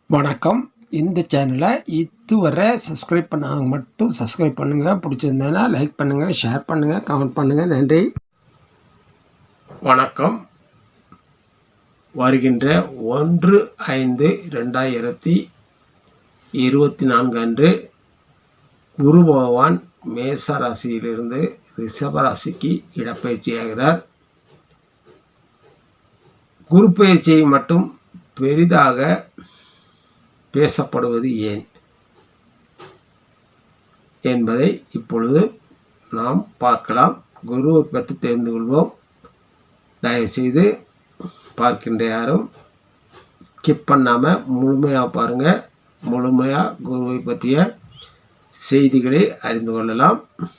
வணக்கம். இந்த சேனலை இதுவரை சப்ஸ்கிரைப் பண்ணாங்க மட்டும் சப்ஸ்கிரைப் பண்ணுங்கள். பிடிச்சிருந்தேன்னா லைக் பண்ணுங்கள், ஷேர் பண்ணுங்கள், கமெண்ட் பண்ணுங்கள். நன்றி. வணக்கம். வருகின்ற 1/5/2024 அன்று குரு பகவான் மேச ராசியிலிருந்து ரிஷப ராசிக்கு இடப்பெயர்ச்சியாகிறார். குரு பயிற்சியை மட்டும் பெரிதாக பேசப்படுவது ஏன் என்பதை இப்பொழுது நாம் பார்க்கலாம். குருவை பற்றி தெரிந்து கொள்வோம். தயவுசெய்து பார்க்கின்ற யாரும் ஸ்கிப் பண்ணாமல் முழுமையாக பாருங்கள். முழுமையாக குருவை பற்றிய செய்திகளை அறிந்து கொள்ளலாம்.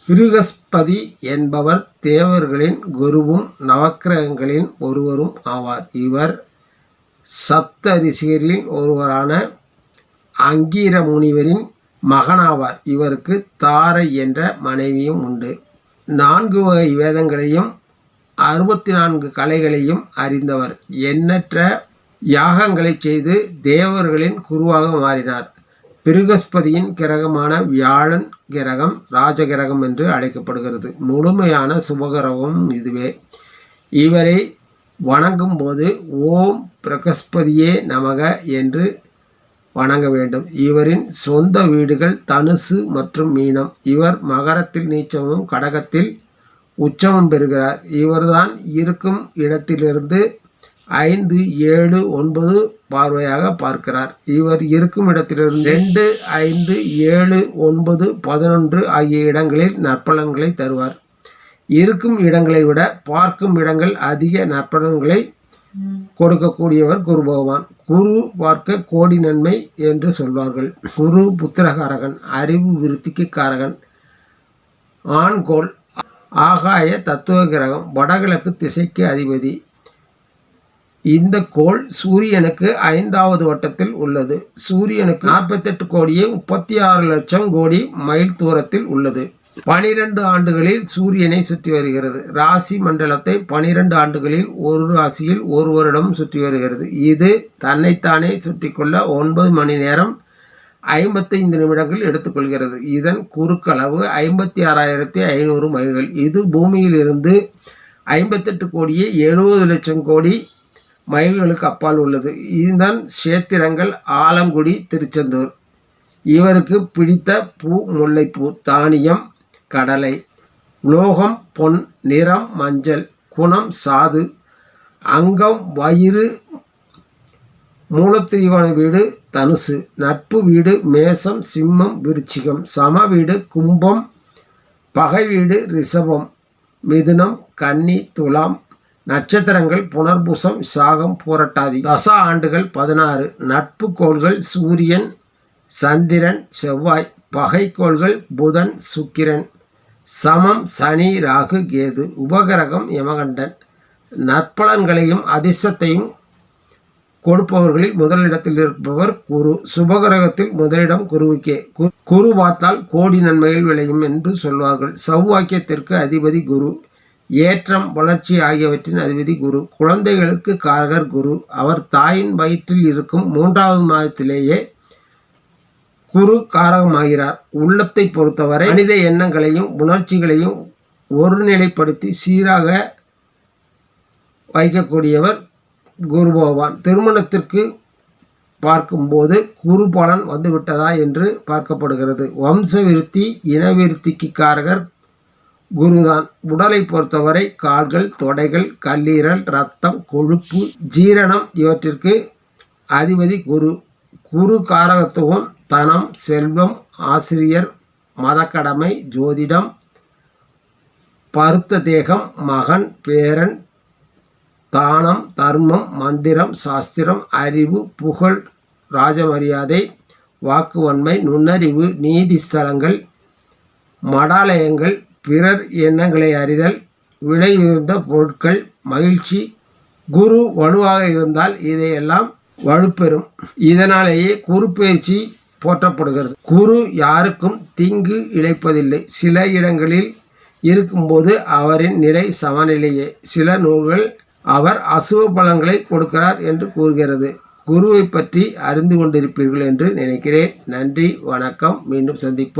பிருகஸ்பதி என்பவர் தேவர்களின் குருவும் நவக்கிரகங்களின் ஒருவரும் ஆவார். இவர் சப்த ரிஷிகளில் ஒருவரான அங்கீர முனிவரின் மகனாவார். இவருக்கு தாரை என்ற மனைவியும் உண்டு. 4 வகை வேதங்களையும் 64 கலைகளையும் அறிந்தவர். எண்ணற்ற யாகங்களை செய்து தேவர்களின் குருவாக மாறினார். பிருகஸ்பதியின் கிரகமான வியாழன் கிரகம் ராஜகிரகம் என்று அழைக்கப்படுகிறது. முழுமையான சுபகிரகம் இதுவே. இவரை வணங்கும் போது ஓம் பிரகஸ்பதியே நமக என்று வணங்க வேண்டும். இவரின் சொந்த வீடுகள் தனுசு மற்றும் மீனம். இவர் மகரத்தில் நீச்சமும் கடகத்தில் உச்சமும் பெறுகிறார். இவர்தான் இருக்கும் இடத்திலிருந்து 5, 7, 9 பார்வையாக பார்க்கிறார். இவர் இருக்கும் இடத்திலிருந்து 2, 5, 7, 9, 11 ஆகிய இடங்களில் நற்பலன்களை தருவார். இருக்கும் இடங்களை விட பார்க்கும் இடங்கள் அதிக நற்பலன்களை கொடுக்கக்கூடியவர் குரு பகவான். குரு பார்க்க கோடி நன்மை என்று சொல்வார்கள். குரு புத்திரகாரகன், அறிவு விருத்திக்கு காரகன், ஆண்கோள், ஆகாய தத்துவ கிரகம், வடகிழக்கு திசைக்கு அதிபதி. இந்த கோள் சூரியனுக்கு 5வது வட்டத்தில் உள்ளது. சூரியனுக்கு 48 கோடியே 36 லட்சம் கோடி மைல் தூரத்தில் உள்ளது. 12 ஆண்டுகளில் சூரியனை சுற்றி வருகிறது. ராசி மண்டலத்தை 12 ஆண்டுகளில் ஒரு ராசியில் ஒரு வருடம் சுற்றி வருகிறது. இது தன்னைத்தானே சுற்றி கொள்ள 9 மணி நேரம் 55 நிமிடங்கள் எடுத்துக்கொள்கிறது. இதன் குறுக்களவு 56,500 மைல்கள். இது பூமியில் இருந்து 58 கோடியே 70 லட்சம் கோடி மைல்களுக்கு அப்பால் உள்ளது. இதன் சேத்திரங்கள் ஆலங்குடி, திருச்செந்தூர். இவருக்கு பிடித்த பூ முல்லைப்பூ, தானியம் கடலை, உலோகம் பொன், நிறம் மஞ்சள், குணம் சாது, அங்கம் வயிறு, மூலத்திரிகோண வீடு தனுசு, நட்பு வீடு மேசம், சிம்மம், விருச்சிகம், சம வீடு கும்பம், பகை வீடு ரிஷபம், மிதுனம், கன்னி, துலாம். நட்சத்திரங்கள் புனர்பூசம், விசாகம், பூரட்டாதி. தச ஆண்டுகள் 16. நட்பு கோள்கள் சூரியன், சந்திரன், செவ்வாய். பகை கோள்கள் புதன், சுக்கிரன். சமம் சனி, ராகு, கேது. உபகிரகம் யமகண்டன். நற்பலன்களையும் அதிர்ஷ்டத்தையும் கொடுப்பவர்களில் முதலிடத்தில் இருப்பவர் குரு. சுபகிரகத்தில் முதலிடம் குருவுக்கே. குரு பார்த்தால் கோடி நன்மைகள் விளையும் என்று சொல்வார்கள். சௌவாக்கியத்திற்கு அதிபதி குரு. ஏற்றம், வளர்ச்சி ஆகியவற்றின் அதிபதி குரு. குழந்தைகளுக்கு காரகர் குரு. அவர் தாயின் வயிற்றில் இருக்கும் 3வது மாதத்திலேயே குரு காரகமாகிறார். உள்ளத்தை பொறுத்தவரை மனித எண்ணங்களையும் உணர்ச்சிகளையும் ஒருநிலைப்படுத்தி சீராக வைக்கக்கூடியவர் குரு பகவான். திருமணத்திற்கு பார்க்கும்போது குரு பலன் வந்துவிட்டதா என்று பார்க்கப்படுகிறது. வம்ச விருத்தி, இனவிருத்திக்கு காரகர் குருதான். உடலை பொறுத்தவரை கால்கள், தொடைகள், கல்லீரல், இரத்தம், கொழுப்பு, ஜீரணம் இவற்றிற்கு அதிபதி குரு. குரு காரகத்துவம் தனம், செல்வம், ஆசிரியர், மதக்கடமை, ஜோதிடம், பருத்த தேகம், மகன், பேரன், தானம், தர்மம், மந்திரம், சாஸ்திரம், அறிவு, புகழ், ராஜமரியாதை, வாக்குவன்மை, நுண்ணறிவு, நீதி ஸ்தலங்கள், மடாலயங்கள், பிறர் எண்ணங்களை அறிதல், விலை உயர்ந்த பொருட்கள், மகிழ்ச்சி. குரு வலுவாக இருந்தால் இதையெல்லாம் வலுப்பெறும். இதனாலேயே குரு பயிற்சி போற்றப்படுகிறது. குரு யாருக்கும் தீங்கு இழைப்பதில்லை. சில இடங்களில் இருக்கும்போது அவரின் நிலை சமநிலையே. சில நூல்கள் அவர் அசுப பலன்களை கொடுக்கிறார் என்று கூறுகிறது. குருவை பற்றி அறிந்து கொண்டிருப்பீர்கள் என்று நினைக்கிறேன். நன்றி, வணக்கம். மீண்டும் சந்திப்போம்.